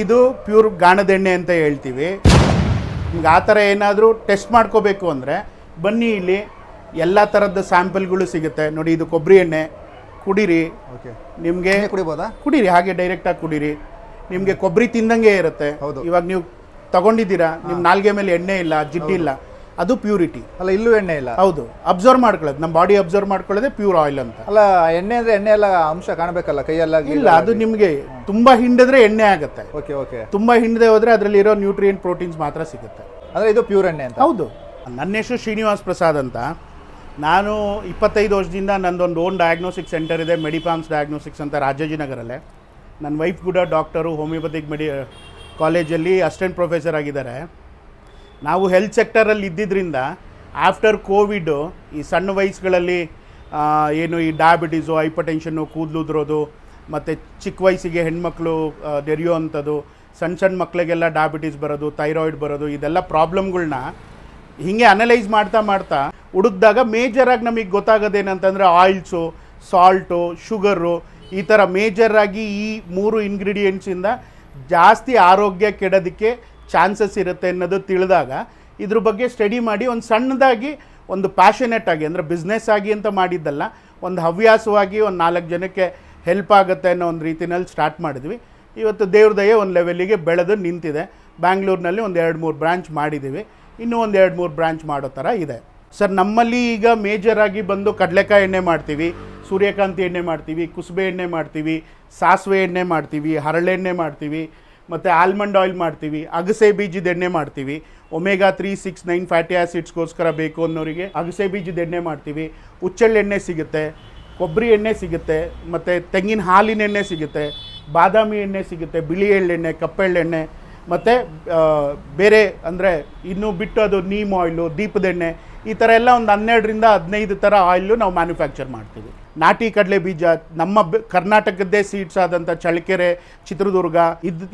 ಇದು ಪ್ಯೂರ್ ಗಾಣದ ಎಣ್ಣೆ ಅಂತ ಹೇಳ್ತೀವಿ. ನಿಮ್ಗೆ ಆ ಥರ ಏನಾದರೂ ಟೆಸ್ಟ್ ಮಾಡ್ಕೋಬೇಕು ಅಂದರೆ ಬನ್ನಿ, ಇಲ್ಲಿ ಎಲ್ಲ ಥರದ ಸ್ಯಾಂಪಲ್ಗಳು ಸಿಗುತ್ತೆ. ನೋಡಿ, ಇದು ಕೊಬ್ಬರಿ ಎಣ್ಣೆ, ಕುಡೀರಿ. ಓಕೆ, ನಿಮಗೆ ಕುಡಿಬೋದಾ? ಕುಡೀರಿ, ಹಾಗೆ ಡೈರೆಕ್ಟಾಗಿ ಕುಡೀರಿ. ನಿಮಗೆ ಕೊಬ್ಬರಿ ತಿಂದಂಗೆ ಇರುತ್ತೆ. ಇವಾಗ ನೀವು ತಗೊಂಡಿದ್ದೀರಾ, ನಿಮ್ಮ ನಾಲ್ಗೆ ಮೇಲೆ ಎಣ್ಣೆ ಇಲ್ಲ, ಜಿಡ್ಡಿಲ್ಲ, ಅದು ಪ್ಯೂರಿಟಿ ಅಲ್ಲ. ಇಲ್ಲೂ ಎಣ್ಣೆ ಇಲ್ಲ. ಹೌದು, ಅಬ್ಸರ್ವ್ ಮಾಡ್ಕೊಳ್ಳೋದು, ನಮ್ಮ ಬಾಡಿ ಅಬ್ಸರ್ವ್ ಮಾಡ್ಕೊಳ್ಳೋದೇ ಪ್ಯೂರ್ ಆಯಿಲ್ ಅಂತ. ಅಲ್ಲ, ಎಣ್ಣೆ ಅಂದ್ರೆ ಎಣ್ಣೆ ಎಲ್ಲ ಅಂಶ ಕಾಣಬೇಕಲ್ಲ ಕೈಯೆಲ್ಲ? ಇಲ್ಲ, ಅದು ನಿಮಗೆ ತುಂಬಾ ಹಿಂಡಿದ್ರೆ ಎಣ್ಣೆ ಆಗುತ್ತೆ. Okay okay. ತುಂಬಾ ಹಿಂಡದೆ ಹೋದ್ರೆ ಅದರಲ್ಲಿ ಇರೋ ನ್ಯೂಟ್ರಿಯೆಂಟ್ ಪ್ರೋಟೀನ್ಸ್ ಮಾತ್ರ ಸಿಗುತ್ತೆ. ಅಂದ್ರೆ ಇದು ಪ್ಯೂರ್ ಎಣ್ಣೆ ಅಂತ? ಹೌದು. ನನ್ನ ಹೆಸರು ಶ್ರೀನಿವಾಸ್ ಪ್ರಸಾದ್ ಅಂತ. ನಾನು 25 ವರ್ಷದಿಂದ ನಂದೊಂದು ಓನ್ ಡಯಾಗ್ನೋಸ್ಟಿಕ್ ಸೆಂಟರ್ ಇದೆ, ಮೆಡಿಫಾರ್ಮ್ಸ್ ಡಯಾಗ್ನೋಸ್ಟಿಕ್ಸ್ ಅಂತ, ರಾಜಾಜಿನಗರಲ್ಲೇ. ನನ್ನ ವೈಫ್ ಕೂಡ ಡಾಕ್ಟರು, ಹೋಮಿಯೋಪತಿಕ್ ಕಾಲೇಜಲ್ಲಿ ಅಸಿಸ್ಟೆಂಟ್ ಪ್ರೊಫೆಸರ್ ಆಗಿದ್ದಾರೆ. ನಾವು ಹೆಲ್ತ್ ಸೆಕ್ಟರಲ್ಲಿ ಇದ್ದಿದ್ದರಿಂದ ಆಫ್ಟರ್ ಕೋವಿಡು ಈ ಸಣ್ಣ ವಯಸ್ಸುಗಳಲ್ಲಿ ಏನು ಈ ಡಯಾಬಿಟೀಸು, ಹೈಪರ್ಟೆನ್ಷನ್ನು, ಕೂದಲು ಉದುರೋದು, ಮತ್ತು ಚಿಕ್ಕ ವಯಸ್ಸಿಗೆ ಹೆಣ್ಮಕ್ಳು ನೆರೆಯೋ ಅಂಥದ್ದು, ಸಣ್ಣ ಮಕ್ಕಳಿಗೆಲ್ಲ ಡಯಾಬಿಟೀಸ್ ಬರೋದು, ಥೈರಾಯ್ಡ್ ಬರೋದು, ಇದೆಲ್ಲ ಪ್ರಾಬ್ಲಮ್ಗಳ್ನ ಹೀಗೆ ಅನಲೈಸ್ ಮಾಡ್ತಾ ಹುಡುಕಿದಾಗ ಮೇಜರಾಗಿ ನಮಗೆ ಗೊತ್ತಾಗೋದೇನಂತಂದರೆ ಆಯಿಲ್ಸು, ಸಾಲ್ಟು, ಶುಗರು, ಈ ಥರ ಮೇಜರಾಗಿ ಈ 3 ಇಂಗ್ರೀಡಿಯೆಂಟ್ಸಿಂದ ಜಾಸ್ತಿ ಆರೋಗ್ಯ ಕೆಡೋದಕ್ಕೆ ಚಾನ್ಸಸ್ ಇರುತ್ತೆ ಅನ್ನೋದು ತಿಳಿದಾಗ ಇದ್ರ ಬಗ್ಗೆ ಸ್ಟಡಿ ಮಾಡಿ ಒಂದು ಸಣ್ಣದಾಗಿ ಒಂದು ಪ್ಯಾಷನೇಟ್ ಆಗಿ, ಅಂದರೆ ಬಿಸ್ನೆಸ್ ಆಗಿ ಅಂತ ಮಾಡಿದ್ದಲ್ಲ, ಒಂದು ಹವ್ಯಾಸವಾಗಿ ಒಂದು 4 ಜನಕ್ಕೆ ಹೆಲ್ಪ್ ಆಗುತ್ತೆ ಅನ್ನೋ ಒಂದು ರೀತಿಯಲ್ಲಿ ಸ್ಟಾರ್ಟ್ ಮಾಡಿದ್ವಿ. ಇವತ್ತು ದೇವ್ರ ದಯೆ ಒಂದು ಲೆವೆಲ್ಲಿಗೆ ಬೆಳೆದು ನಿಂತಿದೆ. ಬ್ಯಾಂಗ್ಳೂರಿನಲ್ಲಿ ಒಂದು 2-3 ಬ್ರಾಂಚ್ ಮಾಡಿದ್ದೀವಿ, ಇನ್ನೂ ಒಂದು 2-3 ಬ್ರಾಂಚ್ ಮಾಡೋ ಥರ ಇದೆ. ಸರ್, ನಮ್ಮಲ್ಲಿ ಈಗ ಮೇಜರಾಗಿ ಬಂದು ಕಡಲೆಕಾಯಿ ಎಣ್ಣೆ ಮಾಡ್ತೀವಿ, ಸೂರ್ಯಕಾಂತಿ ಎಣ್ಣೆ ಮಾಡ್ತೀವಿ, ಕುಸುಬೆ ಎಣ್ಣೆ ಮಾಡ್ತೀವಿ, ಸಾಸಿವೆ ಎಣ್ಣೆ ಮಾಡ್ತೀವಿ, ಹರಳೆಣ್ಣೆ ಮಾಡ್ತೀವಿ, ಮತ್ತು ಆಲ್ಮಂಡ್ ಆಯಿಲ್ ಮಾಡ್ತೀವಿ, ಅಗಸೆ ಬೀಜದ ಎಣ್ಣೆ ಮಾಡ್ತೀವಿ. ಒಮೆಗಾ 3, 6, 9 ಫ್ಯಾಟಿ ಆ್ಯಸಿಡ್ಸ್ಗೋಸ್ಕರ ಬೇಕು ಅನ್ನೋರಿಗೆ ಅಗಸೆ ಬೀಜದ ಎಣ್ಣೆ ಮಾಡ್ತೀವಿ. ಹುಚ್ಚೆಳ್ಳೆಣ್ಣೆ ಸಿಗುತ್ತೆ, ಕೊಬ್ಬರಿ ಎಣ್ಣೆ ಸಿಗುತ್ತೆ, ಮತ್ತು ತೆಂಗಿನ ಹಾಲಿನ ಎಣ್ಣೆ ಸಿಗುತ್ತೆ, ಬಾದಾಮಿ ಎಣ್ಣೆ ಸಿಗುತ್ತೆ, ಬಿಳಿ ಎಳ್ಳೆಣ್ಣೆ, ಕಪ್ಪೆಳ್ಳೆಣ್ಣೆ, ಮತ್ತು ಬೇರೆ ಅಂದರೆ ಇನ್ನೂ ಬಿಟ್ಟು ಅದು ನೀಮ್ ಆಯಿಲು, ದೀಪದೆಣ್ಣೆ, ಈ ಥರ ಎಲ್ಲ ಒಂದು 12ರಿಂದ 15 ಥರ ಆಯಿಲು ನಾವು ಮ್ಯಾನುಫ್ಯಾಕ್ಚರ್ ಮಾಡ್ತೀವಿ. ನಾಟಿ ಕಡಲೆ ಬೀಜ ನಮ್ಮ ಕರ್ನಾಟಕದ್ದೇ ಸೀಡ್ಸ್ ಆದಂಥ ಚಳ್ಳಕೆರೆ, ಚಿತ್ರದುರ್ಗ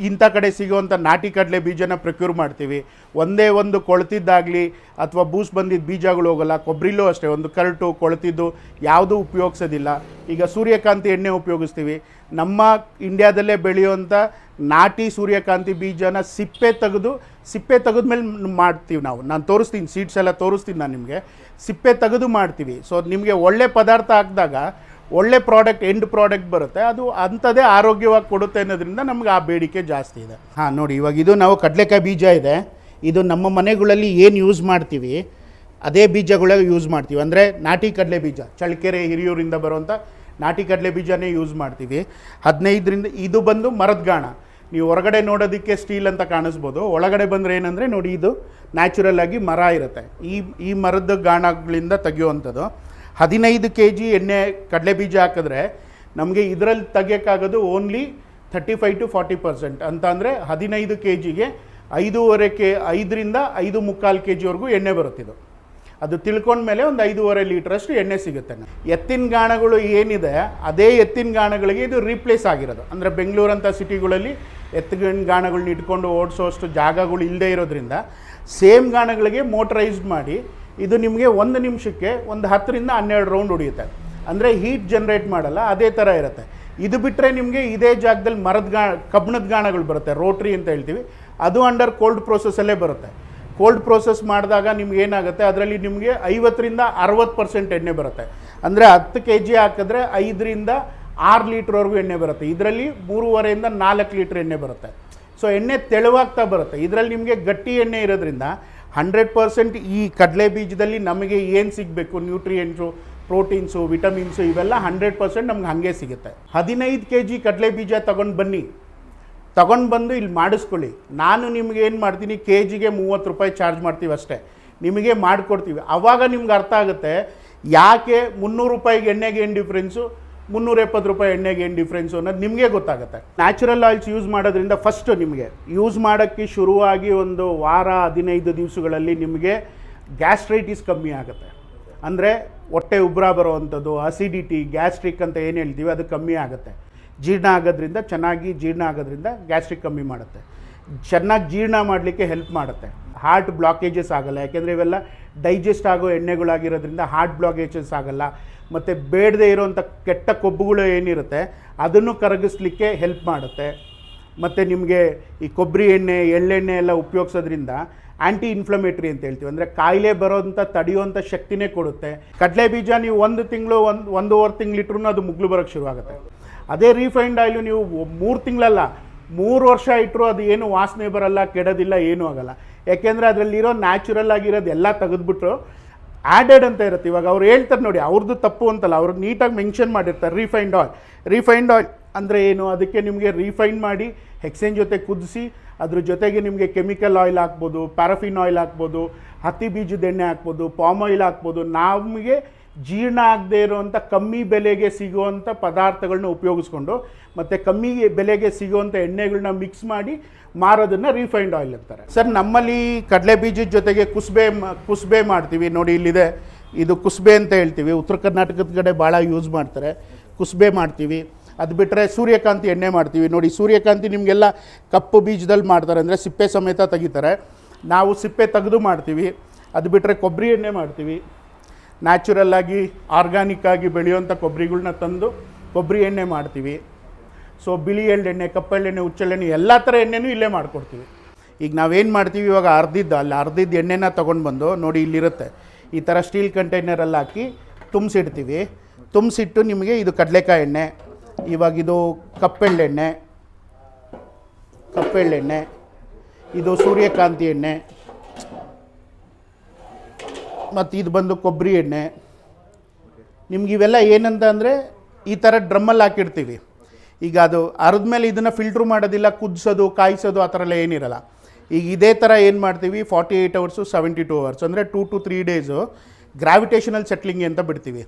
ಇಂಥ ಕಡೆ ಸಿಗುವಂಥ ನಾಟಿ ಕಡಲೆ ಬೀಜನ ಪ್ರೊಕ್ಯೂರ್ ಮಾಡ್ತೀವಿ. ಒಂದೇ ಒಂದು ಕೊಳ್ತಿದ್ದಾಗಲಿ ಅಥವಾ ಬೂಸ್ ಬಂದಿದ್ದ ಬೀಜಗಳು ಹೋಗಲ್ಲ. ಕೊಬ್ಬರಿಲೂ ಅಷ್ಟೇ, ಒಂದು ಕರಟು ಕೊಳ್ತಿದ್ದು ಯಾವುದೂ ಉಪಯೋಗಿಸೋದಿಲ್ಲ. ಈಗ ಸೂರ್ಯಕಾಂತಿ ಎಣ್ಣೆ ಉಪಯೋಗಿಸ್ತೀವಿ. ನಮ್ಮ ಇಂಡ್ಯಾದಲ್ಲೇ ಬೆಳೆಯುವಂಥ ನಾಟಿ ಸೂರ್ಯಕಾಂತಿ ಬೀಜನ ಸಿಪ್ಪೆ ತೆಗೆದ್ಮೇಲೆ ಮಾಡ್ತೀವಿ ನಾವು. ನಾನು ತೋರಿಸ್ತೀನಿ, ಸೀಡ್ಸ್ ಎಲ್ಲ ತೋರಿಸ್ತೀನಿ ನಾನು ನಿಮಗೆ. ಸಿಪ್ಪೆ ತೆಗೆದು ಮಾಡ್ತೀವಿ. ಸೊ ನಿಮಗೆ ಒಳ್ಳೆ ಪದಾರ್ಥ ಹಾಕಿದಾಗ ಒಳ್ಳೆ ಪ್ರಾಡಕ್ಟ್, ಎಂಡ್ ಪ್ರಾಡಕ್ಟ್ ಬರುತ್ತೆ. ಅದು ಅಂಥದ್ದೇ ಆರೋಗ್ಯವಾಗಿ ಕೊಡುತ್ತೆ ಅನ್ನೋದ್ರಿಂದ ನಮ್ಗೆ ಆ ಬೇಡಿಕೆ ಜಾಸ್ತಿ ಇದೆ. ಹಾಂ, ನೋಡಿ, ಇವಾಗ ಇದು ನಾವು ಕಡಲೆಕಾಯಿ ಬೀಜ ಇದೆ. ಇದು ನಮ್ಮ ಮನೆಗಳಲ್ಲಿ ಏನು ಯೂಸ್ ಮಾಡ್ತೀವಿ ಅದೇ ಬೀಜಗಳೇ ಯೂಸ್ ಮಾಡ್ತೀವಿ. ಅಂದರೆ ನಾಟಿ ಕಡಲೆ ಬೀಜ, ಚಳ್ಳಕೆರೆ ಹಿರಿಯೂರಿಂದ ಬರುವಂಥ ನಾಟಿ ಕಡಲೆ ಬೀಜನೇ ಯೂಸ್ ಮಾಡ್ತೀವಿ. 15ರಿಂದ ಇದು ಬಂದು ಮರದ ಗಾಣ. ನೀವು ಹೊರಗಡೆ ನೋಡೋದಕ್ಕೆ ಸ್ಟೀಲ್ ಅಂತ ಕಾಣಿಸ್ಬೋದು, ಒಳಗಡೆ ಬಂದರೆ ಏನಂದರೆ ನೋಡಿ, ಇದು ನ್ಯಾಚುರಲ್ ಆಗಿ ಮರ ಇರುತ್ತೆ. ಈ ಮರದ ಗಾಣಗಳಿಂದ ತೆಗೆಯುವಂಥದ್ದು. 15 kg ಎಣ್ಣೆ ಕಡಲೆ ಬೀಜ ಹಾಕಿದ್ರೆ ನಮಗೆ ಇದರಲ್ಲಿ ತೆಗಿಯೋಕ್ಕಾಗೋದು ಓನ್ಲಿ 35 to 40% ಅಂತ. ಅಂದರೆ 15 kgಗೆ 5.5ರಿಂದ 5.25 kgವರೆಗೂ ಎಣ್ಣೆ ಬರುತ್ತಿದ್ದು. ಅದು ತಿಳ್ಕೊಂಡ್ಮೇಲೆ ಒಂದು 5.5 ಲೀಟ್ರಷ್ಟು ಎಣ್ಣೆ ಸಿಗುತ್ತೆ. ಎತ್ತಿನ ಗಾಣಗಳು ಏನಿದೆ ಅದೇ ಎತ್ತಿನ ಗಾಣಗಳಿಗೆ ಇದು ರೀಪ್ಲೇಸ್ ಆಗಿರೋದು. ಅಂದರೆ ಬೆಂಗಳೂರಂಥ ಸಿಟಿಗಳಲ್ಲಿ ಎತ್ತಿನ ಗಾಣಗಳನ್ನ ಇಟ್ಕೊಂಡು ಓಡಿಸೋಷ್ಟು ಜಾಗಗಳು ಇಲ್ಲದೆ ಇರೋದ್ರಿಂದ ಸೇಮ್ ಗಾಣಗಳಿಗೆ ಮೋಟರೈಸ್ಡ್ ಮಾಡಿ ಇದು ನಿಮಗೆ 1 ನಿಮಿಷಕ್ಕೆ ಒಂದು 10ರಿಂದ 12 ರೌಂಡ್ ಹೊಡೆಯುತ್ತೆ. ಅಂದರೆ ಹೀಟ್ ಜನ್ರೇಟ್ ಮಾಡಲ್ಲ, ಅದೇ ಥರ ಇರುತ್ತೆ. ಇದು ಬಿಟ್ಟರೆ ನಿಮಗೆ ಇದೇ ಜಾಗದಲ್ಲಿ ಕಬ್ಬಿಣದ ಗಾಣಗಳು ಬರುತ್ತೆ, ರೋಟ್ರಿ ಅಂತ ಹೇಳ್ತೀವಿ. ಅದು ಅಂಡರ್ ಕೋಲ್ಡ್ ಪ್ರೋಸೆಸ್ಸಲ್ಲೇ ಬರುತ್ತೆ. ಕೋಲ್ಡ್ ಪ್ರೋಸೆಸ್ ಮಾಡಿದಾಗ ನಿಮ್ಗೆ ಏನಾಗುತ್ತೆ, ಅದರಲ್ಲಿ ನಿಮಗೆ 50ರಿಂದ 60% ಎಣ್ಣೆ ಬರುತ್ತೆ. ಅಂದರೆ 10 kg ಹಾಕಿದ್ರೆ 5ರಿಂದ 6 ಲೀಟ್ರ್ವರೆಗೂ ಎಣ್ಣೆ ಬರುತ್ತೆ. ಇದರಲ್ಲಿ 3.5ರಿಂದ 4 ಲೀಟ್ರ್ ಎಣ್ಣೆ ಬರುತ್ತೆ. ಸೊ ಎಣ್ಣೆ ತೆಳುವಾಗ್ತಾ ಬರುತ್ತೆ. ಇದರಲ್ಲಿ ನಿಮಗೆ ಗಟ್ಟಿ ಎಣ್ಣೆ ಇರೋದ್ರಿಂದ 100% ಈ ಕಡಲೆ ಬೀಜದಲ್ಲಿ ನಮಗೆ ಏನು ಸಿಗಬೇಕು, ನ್ಯೂಟ್ರಿಯೆಂಟ್ಸು, ಪ್ರೋಟೀನ್ಸು, ವಿಟಮಿನ್ಸು, ಇವೆಲ್ಲ 100% ನಮ್ಗೆ ಹಾಗೆ ಸಿಗುತ್ತೆ. 15 kg ಕಡಲೆ ಬೀಜ ತಗೊಂಡು ಬಂದು ಇಲ್ಲಿ ಮಾಡಿಸ್ಕೊಳ್ಳಿ. ನಾನು ನಿಮ್ಗೆ ಏನು ಮಾಡ್ತೀನಿ, KGಗೆ 30 ರೂಪಾಯಿ ಚಾರ್ಜ್ ಮಾಡ್ತೀವಿ ಅಷ್ಟೇ, ನಿಮಗೆ ಮಾಡಿಕೊಡ್ತೀವಿ. ಆವಾಗ ನಿಮ್ಗೆ ಅರ್ಥ ಆಗುತ್ತೆ ಯಾಕೆ 300 ರೂಪಾಯಿಗೆ ಎಣ್ಣೆಗೆ ಏನು ಡಿಫ್ರೆನ್ಸು, 370 ರೂಪಾಯಿ ಎಣ್ಣೆಗೆ ಏನು ಡಿಫ್ರೆನ್ಸು ಅನ್ನೋದು ನಿಮಗೆ ಗೊತ್ತಾಗುತ್ತೆ. ನ್ಯಾಚುರಲ್ ಆಯಿಲ್ಸ್ ಯೂಸ್ ಮಾಡೋದ್ರಿಂದ ಫಸ್ಟು ನಿಮಗೆ ಯೂಸ್ ಮಾಡೋಕ್ಕೆ ಶುರುವಾಗಿ ಒಂದು ವಾರ 15 ದಿವಸಗಳಲ್ಲಿ ನಿಮಗೆ ಗ್ಯಾಸ್ಟ್ರೈಟಿಸ್ ಕಮ್ಮಿ ಆಗುತ್ತೆ. ಅಂದರೆ ಹೊಟ್ಟೆ ಉಬ್ಬರ ಬರೋವಂಥದ್ದು, ಅಸಿಡಿಟಿ, ಗ್ಯಾಸ್ಟ್ರಿಕ್ ಅಂತ ಏನು ಹೇಳ್ತೀವಿ ಅದು ಕಮ್ಮಿ ಆಗುತ್ತೆ. ಜೀರ್ಣ ಆಗೋದ್ರಿಂದ, ಚೆನ್ನಾಗಿ ಜೀರ್ಣ ಆಗೋದ್ರಿಂದ ಗ್ಯಾಸ್ಟ್ರಿಕ್ ಕಮ್ಮಿ ಮಾಡುತ್ತೆ. ಚೆನ್ನಾಗಿ ಜೀರ್ಣ ಮಾಡಲಿಕ್ಕೆ ಹೆಲ್ಪ್ ಮಾಡುತ್ತೆ. ಹಾರ್ಟ್ ಬ್ಲಾಕೇಜಸ್ ಆಗಲ್ಲ, ಯಾಕೆಂದರೆ ಇವೆಲ್ಲ ಡೈಜೆಸ್ಟ್ ಆಗೋ ಎಣ್ಣೆಗಳಾಗಿರೋದ್ರಿಂದ ಹಾರ್ಟ್ ಬ್ಲಾಕೇಜಸ್ ಆಗಲ್ಲ. ಮತ್ತು ಬೇಡದೇ ಇರೋವಂಥ ಕೆಟ್ಟ ಕೊಬ್ಬುಗಳು ಏನಿರುತ್ತೆ ಅದನ್ನು ಕರಗಿಸ್ಲಿಕ್ಕೆ ಹೆಲ್ಪ್ ಮಾಡುತ್ತೆ. ಮತ್ತು ನಿಮಗೆ ಈ ಕೊಬ್ಬರಿ ಎಣ್ಣೆ ಎಳ್ಳೆಣ್ಣೆ ಎಲ್ಲ ಉಪಯೋಗಿಸೋದ್ರಿಂದ ಆ್ಯಂಟಿ ಇನ್ಫ್ಲಮೇಟ್ರಿ ಅಂತ ಹೇಳ್ತೀವಿ, ಅಂದರೆ ಕಾಯಿಲೆ ಬರೋಂಥ ತಡೆಯುವಂಥ ಶಕ್ತಿನೇ ಕೊಡುತ್ತೆ. ಕಡಲೆ ಬೀಜ ನೀವು 1 ತಿಂಗಳು 1.5 ತಿಂಗಳಿಟ್ರೂ ಅದು ಮುಗ್ಲು ಬರೋಕ್ಕೆ ಶುರುವಾಗುತ್ತೆ. ಅದೇ ರೀಫೈನ್ಡ್ ಆಯಿಲು ನೀವು 3 ತಿಂಗಳಲ್ಲ 3 ವರ್ಷ ಇಟ್ಟರು ಅದು ಏನು ವಾಸನೆ ಬರಲ್ಲ, ಕೆಡೋದಿಲ್ಲ, ಏನೂ ಆಗಲ್ಲ. ಯಾಕೆಂದರೆ ಅದರಲ್ಲಿರೋ ನ್ಯಾಚುರಲ್ ಆಗಿರೋದು ಎಲ್ಲ ತೆಗೆದುಬಿಟ್ಟು ಆ್ಯಡೆಡ್ ಅಂತ ಇರುತ್ತೆ. ಇವಾಗ ಅವ್ರು ಹೇಳ್ತಾರೆ ನೋಡಿ, ಅವ್ರದ್ದು ತಪ್ಪು ಅಂತಲ್ಲ, ಅವ್ರು ನೀಟಾಗಿ ಮೆನ್ಷನ್ ಮಾಡಿರ್ತಾರೆ ರೀಫೈನ್ಡ್ ಆಯಿಲ್ ಅಂದರೆ ಏನು, ಅದಕ್ಕೆ ನಿಮಗೆ ರೀಫೈನ್ ಮಾಡಿ ಹೆಕ್ಸೇನ್ ಜೊತೆ ಕುದಿಸಿ ಅದ್ರ ಜೊತೆಗೆ ನಿಮಗೆ ಕೆಮಿಕಲ್ ಆಯಿಲ್ ಹಾಕ್ಬೋದು, ಪ್ಯಾರಾಫಿನ್ ಆಯಿಲ್ ಹಾಕ್ಬೋದು, ಹತ್ತಿ ಬೀಜದ ಎಣ್ಣೆ ಹಾಕ್ಬೋದು, ಪಾಮ್ ಆಯಿಲ್ ಹಾಕ್ಬೋದು. ನಮಗೆ ಜೀರ್ಣ ಆಗದೆ ಇರೋವಂಥ ಕಮ್ಮಿ ಬೆಲೆಗೆ ಸಿಗುವಂಥ ಪದಾರ್ಥಗಳನ್ನ ಉಪಯೋಗಿಸ್ಕೊಂಡು ಮತ್ತು ಕಮ್ಮಿ ಬೆಲೆಗೆ ಸಿಗುವಂಥ ಎಣ್ಣೆಗಳನ್ನ ಮಿಕ್ಸ್ ಮಾಡಿ ಮಾರೋದನ್ನು ರೀಫೈನ್ಡ್ ಆಯಿಲ್ ಅಂತಾರೆ. ಸರ್, ನಮ್ಮಲ್ಲಿ ಕಡಲೆ ಬೀಜದ ಜೊತೆಗೆ ಕುಸ್ಬೆ ಮಾಡ್ತೀವಿ ನೋಡಿ, ಇಲ್ಲಿದೆ, ಇದು ಕುಸ್ಬೆ ಅಂತ ಹೇಳ್ತೀವಿ. ಉತ್ತರ ಕರ್ನಾಟಕದ ಕಡೆ ಭಾಳ ಯೂಸ್ ಮಾಡ್ತಾರೆ. ಕುಸ್ಬೆ ಮಾಡ್ತೀವಿ. ಅದು ಬಿಟ್ಟರೆ ಸೂರ್ಯಕಾಂತಿ ಎಣ್ಣೆ ಮಾಡ್ತೀವಿ ನೋಡಿ. ಸೂರ್ಯಕಾಂತಿ ನಿಮಗೆಲ್ಲ ಕಪ್ಪು ಬೀಜದಲ್ಲಿ ಮಾಡ್ತಾರೆ, ಅಂದರೆ ಸಿಪ್ಪೆ ಸಮೇತ ತೆಗಿತಾರೆ. ನಾವು ಸಿಪ್ಪೆ ತೆಗೆದು ಮಾಡ್ತೀವಿ. ಅದು ಬಿಟ್ಟರೆ ಕೊಬ್ಬರಿ ಎಣ್ಣೆ ಮಾಡ್ತೀವಿ. ನ್ಯಾಚುರಲ್ಲಾಗಿ ಆರ್ಗ್ಯಾನಿಕ್ಕಾಗಿ ಬೆಳೆಯುವಂಥ ಕೊಬ್ಬರಿಗಳ್ನ ತಂದು ಕೊಬ್ಬರಿ ಎಣ್ಣೆ ಮಾಡ್ತೀವಿ. ಸೊ ಬಿಳಿ ಎಳ್ಳೆಣ್ಣೆ, ಕಪ್ಪೆಳ್ಳೆಣ್ಣೆ, ಹುಚ್ಚೆಳ್ಳೆಣ್ಣೆ ಎಲ್ಲ ಥರ ಎಣ್ಣೆನೂ ಇಲ್ಲೇ ಮಾಡಿಕೊಡ್ತೀವಿ. ಈಗ ನಾವೇನು ಮಾಡ್ತೀವಿ, ಇವಾಗ ಅರ್ಧಿದ್ದು ಎಣ್ಣೆನ ತೊಗೊಂಡು ಬಂದು ನೋಡಿ, ಇಲ್ಲಿರುತ್ತೆ, ಈ ಥರ ಸ್ಟೀಲ್ ಕಂಟೈನರಲ್ಲಿ ಹಾಕಿ ತುಂಬಿಸಿಡ್ತೀವಿ. ತುಂಬಿಸಿಟ್ಟು ನಿಮಗೆ ಇದು ಕಡಲೆಕಾಯಿ ಎಣ್ಣೆ, ಇವಾಗ ಇದು ಕಪ್ಪೆಳ್ಳೆಣ್ಣೆ, ಇದು ಸೂರ್ಯಕಾಂತಿ ಎಣ್ಣೆ, ಮತ್ತು ಇದು ಬಂದು ಕೊಬ್ಬರಿ ಎಣ್ಣೆ. ನಿಮ್ಗೆ ಇವೆಲ್ಲ ಏನಂತ ಅಂದರೆ ಈ ಥರ ಡ್ರಮ್ಮಲ್ಲಿ ಹಾಕಿಡ್ತೀವಿ. ಈಗ ಅದು ಅರ್ಧ ಮೇಲೆ ಇದನ್ನು ಫಿಲ್ಟ್ರ್ ಮಾಡೋದಿಲ್ಲ, ಕುದಿಸೋದು, ಕಾಯಿಸೋದು ಆ ಥರ ಎಲ್ಲ ಏನಿರಲ್ಲ. ಈಗ ಇದೇ ಥರ ಏನು ಮಾಡ್ತೀವಿ, 48 ಅವರ್ಸು 72 ಅವರ್ಸ್ ಅಂದರೆ 2 to 3 ಡೇಸು ಗ್ರಾವಿಟೇಷನಲ್ ಸೆಟ್ಲಿಂಗ್ ಅಂತ ಬಿಡ್ತೀವಿ.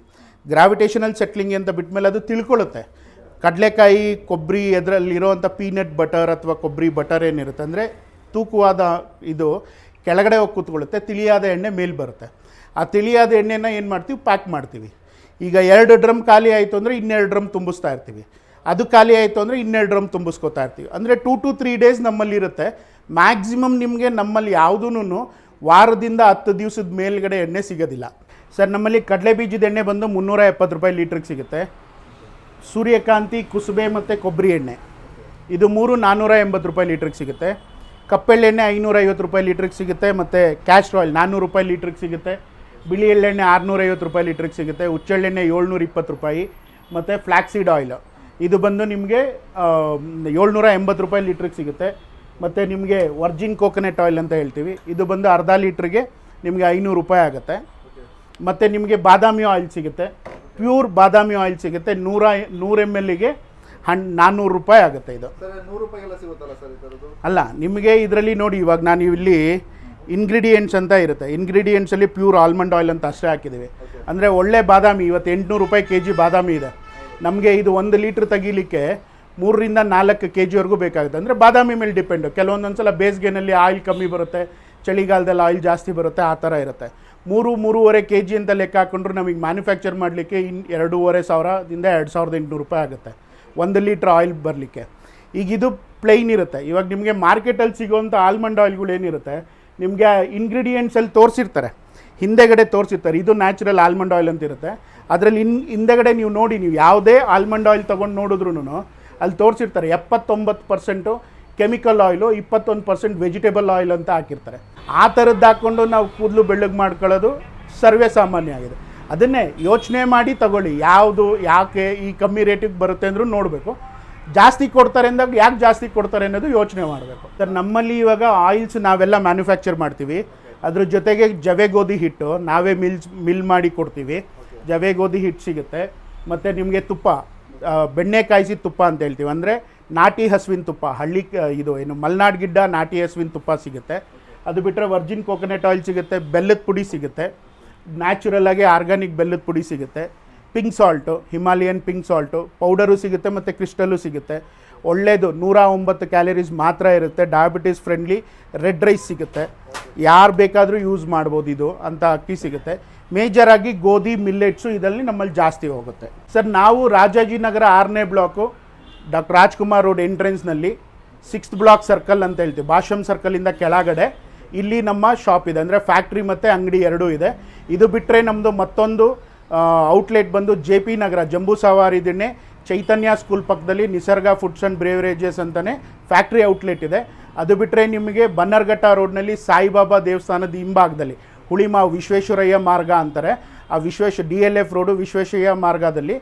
ಗ್ರಾವಿಟೇಷನಲ್ ಸೆಟ್ಲಿಂಗ್ ಅಂತ ಬಿಟ್ಮೇಲೆ ಅದು ತಿಳ್ಕೊಳ್ಳುತ್ತೆ. ಕಡಲೆಕಾಯಿ, ಕೊಬ್ಬರಿ, ಅದರಲ್ಲಿರೋವಂಥ ಪೀನಟ್ ಬಟರ್ ಅಥವಾ ಕೊಬ್ಬರಿ ಬಟರ್ ಏನಿರುತ್ತೆ, ಅಂದರೆ ತೂಕವಾದ ಇದು ಕೆಳಗಡೆ ಹೋಗಿ ಕೂತ್ಕೊಳ್ಳುತ್ತೆ, ತಿಳಿಯಾದ ಎಣ್ಣೆ ಮೇಲೆ ಬರುತ್ತೆ. ಆ ತಿಳಿಯಾದ ಎಣ್ಣೆನ ಏನು ಮಾಡ್ತೀವಿ, ಪ್ಯಾಕ್ ಮಾಡ್ತೀವಿ. ಈಗ 2 ಡ್ರಮ್ ಖಾಲಿ ಆಯಿತು ಅಂದರೆ 2 ಡ್ರಮ್ ತುಂಬಿಸ್ತಾ ಇರ್ತೀವಿ. ಅದು ಖಾಲಿ ಆಯಿತು ಅಂದರೆ 2 ಡ್ರಮ್ ತುಂಬಿಸ್ಕೋತಾ ಇರ್ತೀವಿ. ಅಂದರೆ 2 to 3 ಡೇಸ್ ನಮ್ಮಲ್ಲಿರುತ್ತೆ. ಮ್ಯಾಕ್ಸಿಮಮ್ ನಿಮಗೆ ನಮ್ಮಲ್ಲಿ ಯಾವುದೂ ವಾರದಿಂದ 10 ದಿವಸದ ಮೇಲ್ಗಡೆ ಎಣ್ಣೆ ಸಿಗೋದಿಲ್ಲ. ಸರ್, ನಮ್ಮಲ್ಲಿ ಕಡಲೆ ಬೀಜದ ಎಣ್ಣೆ ಬಂದು 370 ರೂಪಾಯಿ ಲೀಟ್ರಿಗೆ ಸಿಗುತ್ತೆ. ಸೂರ್ಯಕಾಂತಿ, ಕುಸುಬೆ ಮತ್ತು ಕೊಬ್ಬರಿ ಎಣ್ಣೆ ಇದು 480 ರೂಪಾಯಿ ಲೀಟ್ರಿಗೆ ಸಿಗುತ್ತೆ. ಕಪ್ಪೆಳ್ಳೆಣ್ಣೆ 550 ರೂಪಾಯಿ ಲೀಟ್ರಿಗೆ ಸಿಗುತ್ತೆ. ಮತ್ತು ಕ್ಯಾಸ್ಟ್ರ್ ಆಯಿಲ್ 400 ರೂಪಾಯಿ ಲೀಟ್ರಿಗೆ ಸಿಗುತ್ತೆ. ಬಿಳಿ ಎಳ್ಳೆಣ್ಣೆ 650 ರೂಪಾಯಿ ಲೀಟ್ರಿಗೆ ಸಿಗುತ್ತೆ. ಹುಚ್ಚೆಳ್ಳೆಣ್ಣೆ 720 ರೂಪಾಯಿ. ಮತ್ತು ಫ್ಲ್ಯಾಕ್ಸೀಡ್ ಆಯಿಲ್ ಇದು ಬಂದು ನಿಮಗೆ 780 ರೂಪಾಯಿ ಲೀಟ್ರಿಗೆ ಸಿಗುತ್ತೆ. ಮತ್ತು ನಿಮಗೆ ವರ್ಜಿನ್ ಕೋಕೋನಟ್ ಆಯಿಲ್ ಅಂತ ಹೇಳ್ತೀವಿ, ಇದು ಬಂದು ಅರ್ಧ ಲೀಟ್ರಿಗೆ ನಿಮಗೆ 500 ರೂಪಾಯಿ ಆಗುತ್ತೆ. ಮತ್ತು ನಿಮಗೆ ಬಾದಾಮಿ ಆಯಿಲ್ ಸಿಗುತ್ತೆ, ಪ್ಯೂರ್ ಬಾದಾಮಿ ಆಯಿಲ್ ಸಿಗುತ್ತೆ. 100 ml 400 ರೂಪಾಯಿ ಆಗುತ್ತೆ. ಇದು ಅಲ್ಲ, ನಿಮಗೆ ಇದರಲ್ಲಿ ನೋಡಿ, ಇವಾಗ ನಾನು ಇಲ್ಲಿ ಇಂಗ್ರೀಡಿಯೆಂಟ್ಸ್ ಅಂತ ಇರುತ್ತೆ, ಇಂಗ್ರೀಡಿಯೆಂಟ್ಸಲ್ಲಿ ಪ್ಯೂರ್ ಆಲ್ಮಂಡ್ ಆಯಿಲ್ ಅಂತ ಅಷ್ಟೇ ಹಾಕಿದ್ದೀವಿ. ಅಂದರೆ ಒಳ್ಳೆ ಬಾದಾಮಿ ಇವತ್ತು 800 ರೂಪಾಯಿ kg ಬಾದಾಮಿ ಇದೆ. ನಮಗೆ ಇದು 1 ಲೀಟ್ರ್ ತೆಗೀಲಿಕ್ಕೆ 3 ರಿಂದ 4 kgವರೆಗೂ ಬೇಕಾಗುತ್ತೆ. ಅಂದರೆ ಬಾದಾಮಿ ಮೇಲೆ ಡಿಪೆಂಡು. ಕೆಲವೊಂದೊಂದು ಸಲ ಬೇಸಿಗೆನಲ್ಲಿ ಆಯಿಲ್ ಕಮ್ಮಿ ಬರುತ್ತೆ, ಚಳಿಗಾಲದಲ್ಲಿ ಆಯಿಲ್ ಜಾಸ್ತಿ ಬರುತ್ತೆ, ಆ ಥರ ಇರುತ್ತೆ. 3-3.5 kg ಅಂತ ಲೆಕ್ಕ ಹಾಕೊಂಡ್ರು ನಮಗೆ ಮ್ಯಾನುಫ್ಯಾಕ್ಚರ್ ಮಾಡಲಿಕ್ಕೆ 2,500ದಿಂದ 2,800 ರೂಪಾಯಿ ಆಗುತ್ತೆ 1 ಲೀಟ್ರ್ ಆಯಿಲ್ ಬರಲಿಕ್ಕೆ. ಈಗ ಇದು ಪ್ಲೈನ್ ಇರುತ್ತೆ. ಇವಾಗ ನಿಮಗೆ ಮಾರ್ಕೆಟಲ್ಲಿ ಸಿಗೋವಂಥ ಆಲ್ಮಂಡ್ ಆಯಿಲ್ಗಳು ಏನಿರುತ್ತೆ, ನಿಮಗೆ ಇಂಗ್ರೀಡಿಯೆಂಟ್ಸಲ್ಲಿ ತೋರಿಸಿರ್ತಾರೆ, ಹಿಂದೆಗಡೆ ತೋರಿಸಿರ್ತಾರೆ ಇದು ನ್ಯಾಚುರಲ್ ಆಲ್ಮಂಡ್ ಆಯಿಲ್ ಅಂತ ಇರುತ್ತೆ. ಅದರಲ್ಲಿ ಹಿಂದೆಗಡೆ ನೀವು ನೋಡಿ, ನೀವು ಯಾವುದೇ ಆಲ್ಮಂಡ್ ಆಯಿಲ್ ತೊಗೊಂಡು ನೋಡಿದ್ರೂ ಅಲ್ಲಿ ತೋರಿಸಿರ್ತಾರೆ 79% ಕೆಮಿಕಲ್ ಆಯಿಲು, 21% ವೆಜಿಟೇಬಲ್ ಆಯಿಲ್ ಅಂತ ಹಾಕಿರ್ತಾರೆ. ಆ ಥರದ್ದು ಹಾಕ್ಕೊಂಡು ನಾವು ಕೂದಲು ಬೆಳ್ಳಗೆ ಮಾಡ್ಕೊಳ್ಳೋದು ಸರ್ವೇ ಸಾಮಾನ್ಯ ಆಗಿದೆ. ಅದನ್ನೇ ಯೋಚನೆ ಮಾಡಿ ತಗೊಳ್ಳಿ, ಯಾವುದು ಯಾಕೆ ಈ ಕಮ್ಮಿ ರೇಟಿಗೆ ಬರುತ್ತೆ ಅಂದರೂ ನೋಡಬೇಕು. ಜಾಸ್ತಿ ಕೊಡ್ತಾರೆ ಅಂದಾಗ ಯಾಕೆ ಜಾಸ್ತಿ ಕೊಡ್ತಾರೆ ಅನ್ನೋದು ಯೋಚನೆ ಮಾಡಬೇಕು. ಸರ್, ನಮ್ಮಲ್ಲಿ ಇವಾಗ ಆಯಿಲ್ಸ್ ನಾವೆಲ್ಲ ಮ್ಯಾನುಫ್ಯಾಕ್ಚರ್ ಮಾಡ್ತೀವಿ. ಅದ್ರ ಜೊತೆಗೆ ಜವೆ ಗೋಧಿ ಹಿಟ್ಟು ನಾವೇ ಮಿಲ್ ಮಾಡಿ ಕೊಡ್ತೀವಿ. ಜವೆ ಗೋಧಿ ಹಿಟ್ಟು ಸಿಗುತ್ತೆ. ಮತ್ತು ನಿಮಗೆ ತುಪ್ಪ, ಬೆಣ್ಣೆ ಕಾಯಿಸಿದ ತುಪ್ಪ ಅಂತ ಹೇಳ್ತೀವಿ, ಅಂದರೆ ನಾಟಿ ಹಸುವಿನ ತುಪ್ಪ, ಇದು ಏನು ಮಲೆನಾಡು ಗಿಡ್ಡ ನಾಟಿ ಹಸುವಿನ ತುಪ್ಪ ಸಿಗುತ್ತೆ. ಅದು ಬಿಟ್ಟರೆ ವರ್ಜಿನ್ ಕೋಕೋನಟ್ ಆಯಿಲ್ ಸಿಗುತ್ತೆ, ಬೆಲ್ಲದ ಪುಡಿ ಸಿಗುತ್ತೆ, ನ್ಯಾಚುರಲ್ಲಾಗಿ ಆರ್ಗ್ಯಾನಿಕ್ ಬೆಲ್ಲದ ಪುಡಿ ಸಿಗುತ್ತೆ, pink salt, Himalayan pink salt powder ಸಿಗುತ್ತೆ, ಮತ್ತು ಕ್ರಿಸ್ಟಲ್ಲು ಸಿಗುತ್ತೆ. ಒಳ್ಳೆಯದು, 109 ಕ್ಯಾಲರೀಸ್ ಮಾತ್ರ ಇರುತ್ತೆ, ಡಯಾಬಿಟೀಸ್ ಫ್ರೆಂಡ್ಲಿ. ರೆಡ್ ರೈಸ್ ಸಿಗುತ್ತೆ, ಯಾರು ಬೇಕಾದರೂ ಯೂಸ್ ಮಾಡ್ಬೋದು ಇದು ಅಂತ ಅಕ್ಕಿ ಸಿಗುತ್ತೆ. ಮೇಜರಾಗಿ ಗೋಧಿ, ಮಿಲ್ಲೆಟ್ಸು ಇದರಲ್ಲಿ ನಮ್ಮಲ್ಲಿ ಜಾಸ್ತಿ ಹೋಗುತ್ತೆ. ಸರ್, ನಾವು ರಾಜಾಜಿನಗರ 6ನೇ ಬ್ಲಾಕು ಡಾಕ್ಟರ್ ರಾಜ್ಕುಮಾರ್ ರೋಡ್ ಎಂಟ್ರೆನ್ಸ್ನಲ್ಲಿ 6th ಬ್ಲಾಕ್ ಸರ್ಕಲ್ ಅಂತ ಹೇಳ್ತೀವಿ, ಭಾಷಮ್ ಸರ್ಕಲಿಂದ ಕೆಳಗಡೆ ಇಲ್ಲಿ ನಮ್ಮ ಶಾಪ್ ಇದೆ. ಅಂದರೆ ಫ್ಯಾಕ್ಟ್ರಿ ಮತ್ತು ಅಂಗಡಿ ಎರಡೂ ಇದೆ. ಇದು ಬಿಟ್ಟರೆ ನಮ್ಮದು ಮತ್ತೊಂದು ಔಟ್ಲೆಟ್ ಬಂದು ಜೆ ಪಿ ನಗರ ಜಂಬೂ ಸವಾರಿ ದಿಣ್ಣೆ ಚೈತನ್ಯ ಸ್ಕೂಲ್ ಪಕ್ಕದಲ್ಲಿ ನಿಸರ್ಗ ಫುಡ್ಸ್ ಆ್ಯಂಡ್ ಬ್ರೇವರೇಜಸ್ ಅಂತಲೇ ಫ್ಯಾಕ್ಟ್ರಿ ಔಟ್ಲೆಟ್ ಇದೆ. ಅದು ಬಿಟ್ಟರೆ ನಿಮಗೆ ಬನ್ನರ್ಘಟ್ಟ ರೋಡ್ನಲ್ಲಿ ಸಾಯಿಬಾಬಾ ದೇವಸ್ಥಾನದ ಹಿಂಭಾಗದಲ್ಲಿ ಹುಳಿಮಾವು ವಿಶ್ವೇಶ್ವರಯ್ಯ ಮಾರ್ಗ ಅಂತಾರೆ, ಆ DLF ರೋಡು ವಿಶ್ವೇಶ್ವರಯ್ಯ ಮಾರ್ಗದಲ್ಲಿ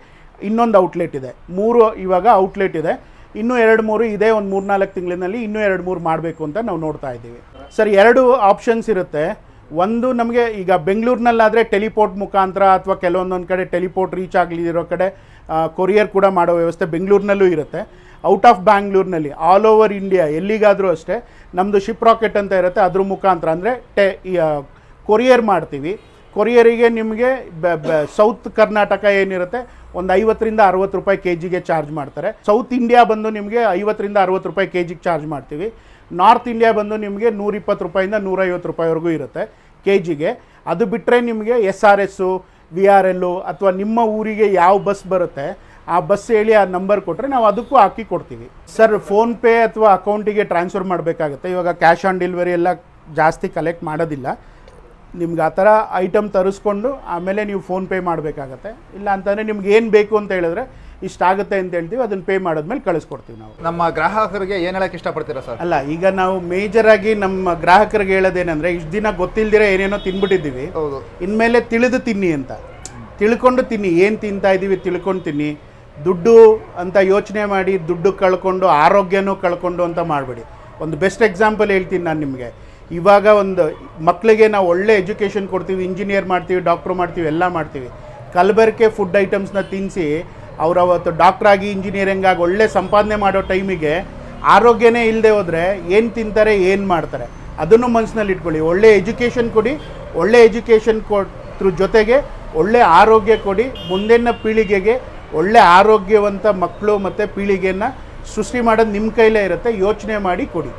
ಇನ್ನೊಂದು ಔಟ್ಲೆಟ್ ಇದೆ. 3 ಇವಾಗ ಔಟ್ಲೆಟ್ ಇದೆ, ಇನ್ನೂ 2-3 ಇದೆ. ಒಂದು 3-4 ತಿಂಗಳಿನಲ್ಲಿ ಇನ್ನೂ 2-3 ಮಾಡಬೇಕು ಅಂತ ನಾವು ನೋಡ್ತಾ ಇದ್ದೀವಿ. ಸರ್ 2 ಆಪ್ಷನ್ಸ್ ಇರುತ್ತೆ. ಒಂದು ನಮಗೆ ಈಗ ಬೆಂಗಳೂರಿನಲ್ಲಾದರೆ ಟೆಲಿಪೋರ್ಟ್ ಮುಖಾಂತರ ಅಥವಾ ಕೆಲವೊಂದೊಂದು ಕಡೆ ಟೆಲಿಪೋರ್ಟ್ ರೀಚ್ ಆಗಲಿರೋ ಕಡೆ ಕೊರಿಯರ್ ಕೂಡ ಮಾಡೋ ವ್ಯವಸ್ಥೆ ಬೆಂಗಳೂರಿನಲ್ಲೂ ಇರುತ್ತೆ. ಔಟ್ ಆಫ್ ಬ್ಯಾಂಗ್ಳೂರಿನಲ್ಲಿ ಆಲ್ ಓವರ್ ಇಂಡಿಯಾ ಎಲ್ಲಿಗಾದರೂ ಅಷ್ಟೇ ನಮ್ಮದು ಶಿಪ್ ರಾಕೆಟ್ ಅಂತ ಇರುತ್ತೆ, ಅದ್ರ ಮುಖಾಂತರ ಅಂದರೆ ಕೊರಿಯರ್ ಮಾಡ್ತೀವಿ. ಕೊರಿಯರಿಗೆ ನಿಮಗೆ ಸೌತ್ ಕರ್ನಾಟಕ ಏನಿರುತ್ತೆ ಒಂದು 50 ರಿಂದ 60 ರೂಪಾಯಿ ಕೆಜಿಗೆ ಚಾರ್ಜ್ ಮಾಡ್ತಾರೆ. ಸೌತ್ ಇಂಡಿಯಾ ಬಂದು ನಿಮಗೆ 50 ರಿಂದ 60 ರೂಪಾಯಿ ಕೆಜಿಗೆ ಚಾರ್ಜ್ ಮಾಡ್ತೀವಿ. ನಾರ್ತ್ ಇಂಡಿಯಾ ಬಂದು ನಿಮಗೆ 120 ರೂಪಾಯಿಂದ 150 ರೂಪಾಯಿವರೆಗೂ ಇರುತ್ತೆ ಕೆಜಿಗೆ. ಅದು ಬಿಟ್ಟರೆ ನಿಮಗೆ SRS VRL ಅಥವಾ ನಿಮ್ಮ ಊರಿಗೆ ಯಾವ ಬಸ್ ಬರುತ್ತೆ ಆ ಬಸ್ ಹೇಳಿ ಆ ನಂಬರ್ ಕೊಟ್ಟರೆ ನಾವು ಅದಕ್ಕೂ ಹಾಕಿ ಕೊಡ್ತೀವಿ. ಸರ್ ಫೋನ್ಪೇ ಅಥವಾ ಅಕೌಂಟಿಗೆ ಟ್ರಾನ್ಸ್ಫರ್ ಮಾಡಬೇಕಾಗುತ್ತೆ. ಇವಾಗ ಕ್ಯಾಶ್ ಆನ್ ಡೆಲಿವರಿ ಎಲ್ಲ ಜಾಸ್ತಿ ಕಲೆಕ್ಟ್ ಮಾಡೋದಿಲ್ಲ. ನಿಮ್ಗೆ ಆ ಥರ ಐಟಮ್ ತರಿಸ್ಕೊಂಡು ಆಮೇಲೆ ನೀವು ಫೋನ್ಪೇ ಮಾಡಬೇಕಾಗತ್ತೆ. ಇಲ್ಲ ಅಂತಂದರೆ ನಿಮ್ಗೆ ಏನು ಬೇಕು ಅಂತ ಹೇಳಿದ್ರೆ ಇಷ್ಟಾಗುತ್ತೆ ಅಂತ ಹೇಳ್ತೀವಿ, ಅದನ್ನು ಪೇ ಮಾಡಿದ್ಮೇಲೆ ಕಳಿಸ್ಕೊಡ್ತೀವಿ ನಾವು. ನಮ್ಮ ಗ್ರಾಹಕರಿಗೆ ಏನು ಹೇಳಕ್ಕೆ ಇಷ್ಟಪಡ್ತೀರಾ ಸರ್? ಅಲ್ಲ, ಈಗ ನಾವು ಮೇಜರಾಗಿ ನಮ್ಮ ಗ್ರಾಹಕರಿಗೆ ಹೇಳೋದೇನೆಂದರೆ ಇಷ್ಟು ದಿನ ಗೊತ್ತಿಲ್ದಿರ ಏನೇನೋ ತಿನ್ಬಿಟ್ಟಿದ್ದೀವಿ, ಹೌದು, ಇನ್ಮೇಲೆ ತಿಳಿದು ತಿನ್ನಿ ಅಂತ, ತಿಳ್ಕೊಂಡು ತಿನ್ನಿ, ಏನು ತಿಂತಾ ಇದ್ದೀವಿ ತಿಳ್ಕೊಂಡು ತಿನ್ನಿ. ದುಡ್ಡು ಅಂತ ಯೋಚನೆ ಮಾಡಿ ದುಡ್ಡು ಕಳ್ಕೊಂಡು ಆರೋಗ್ಯನೂ ಕಳ್ಕೊಂಡು ಅಂತ ಮಾಡಬೇಡಿ. ಒಂದು ಬೆಸ್ಟ್ ಎಕ್ಸಾಂಪಲ್ ಹೇಳ್ತೀನಿ ನಾನು ನಿಮಗೆ. ಇವಾಗ ಒಂದು ಮಕ್ಕಳಿಗೆ ನಾವು ಒಳ್ಳೆ ಎಜುಕೇಷನ್ ಕೊಡ್ತೀವಿ, ಇಂಜಿನಿಯರ್ ಮಾಡ್ತೀವಿ, ಡಾಕ್ಟ್ರು ಮಾಡ್ತೀವಿ, ಎಲ್ಲ ಮಾಡ್ತೀವಿ. ಕಲಬೆರಕೆ ಫುಡ್ ಐಟಮ್ಸ್ನ ತಿನ್ನಿಸಿ ಅವ್ರು ಅವತ್ತು ಡಾಕ್ಟ್ರಾಗಿ ಇಂಜಿನಿಯರಿಂಗಾಗಿ ಒಳ್ಳೆ ಸಂಪಾದನೆ ಮಾಡೋ ಟೈಮಿಗೆ ಆರೋಗ್ಯನೇ ಇಲ್ಲದೆ ಹೋದರೆ ಏನು ತಿಂತಾರೆ, ಏನು ಮಾಡ್ತಾರೆ, ಅದನ್ನು ಮನಸ್ಸಿನಲ್ಲಿ ಇಟ್ಕೊಳ್ಳಿ. ಒಳ್ಳೆ ಎಜುಕೇಷನ್ ಕೊಡಿ, ಒಳ್ಳೆ ಎಜುಕೇಷನ್ ಕೊಡ್ರ ಜೊತೆಗೆ ಒಳ್ಳೆ ಆರೋಗ್ಯ ಕೊಡಿ. ಮುಂದಿನ ಪೀಳಿಗೆಗೆ ಒಳ್ಳೆ ಆರೋಗ್ಯವಂತ ಮಕ್ಕಳು ಮತ್ತು ಪೀಳಿಗೆಯನ್ನು ಸೃಷ್ಟಿ ಮಾಡೋದು ನಿಮ್ಮ ಕೈಲೇ ಇರುತ್ತೆ. ಯೋಚನೆ ಮಾಡಿ ಕೊಡಿ.